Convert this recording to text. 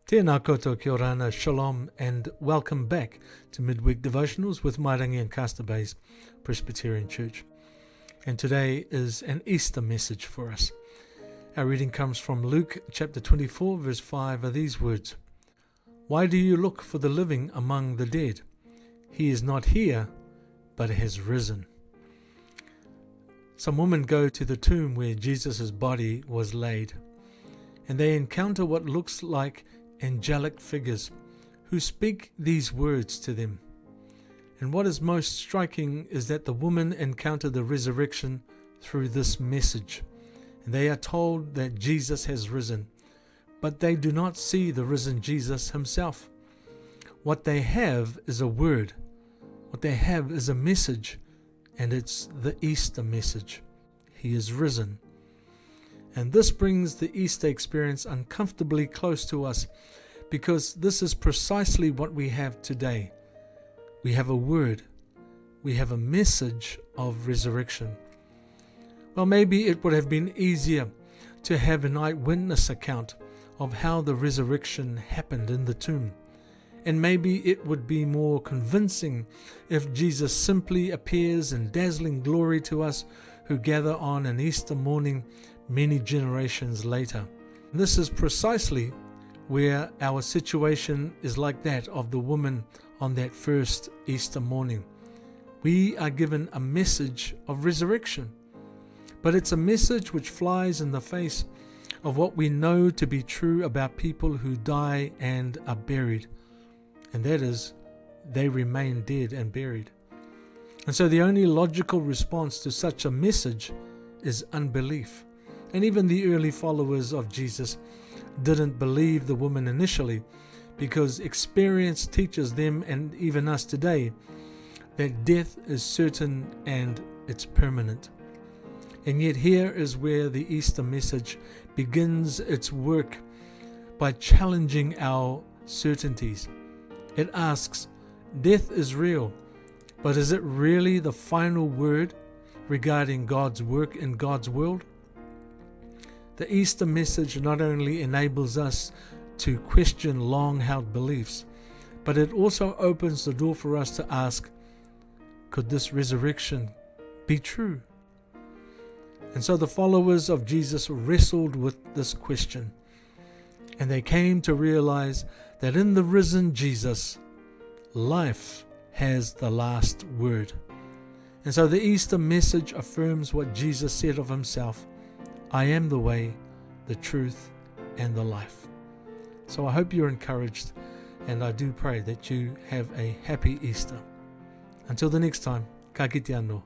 Tēnā koutou kia orana, shalom, and welcome back to Midweek devotionals with Mairangi and Castor Presbyterian Church. And today is an Easter message for us. Our reading comes from Luke chapter 24, verse 5 are these words: "Why do you look for the living among the dead? He is not here, but has risen." Some women go to the tomb where Jesus' body was laid, and they encounter what looks like angelic figures who speak these words to them. And what is most striking is that the women encounter the resurrection through this message. And they are told that Jesus has risen, but they do not see the risen Jesus himself. What they have is a word. What they have is a message, and it's the Easter message. He is risen. And this brings the Easter experience uncomfortably close to us, because this is precisely what we have today. We have a word. We have a message of resurrection. Well, maybe it would have been easier to have an eyewitness account of how the resurrection happened in the tomb. And maybe it would be more convincing if Jesus simply appears in dazzling glory to us who gather on an Easter morning many generations later. This is precisely where our situation is like that of the woman on that first Easter morning. We are given a message of resurrection, but it's a message which flies in the face of what we know to be true about people who die and are buried, and that is, they remain dead and buried. And so the only logical response to such a message is unbelief. And even the early followers of Jesus didn't believe the woman initially, because experience teaches them, and even us today, that death is certain and it's permanent. And yet here is where the Easter message begins its work by challenging our certainties. It asks, death is real, but is it really the final word regarding God's work in God's world? The Easter message not only enables us to question long-held beliefs, but it also opens the door for us to ask, could this resurrection be true? And so the followers of Jesus wrestled with this question, and they came to realize that in the risen Jesus, life has the last word. And so the Easter message affirms what Jesus said of himself: I am the way, the truth, and the life. So I hope you're encouraged, and I do pray that you have a happy Easter. Until the next time, ka kite anō.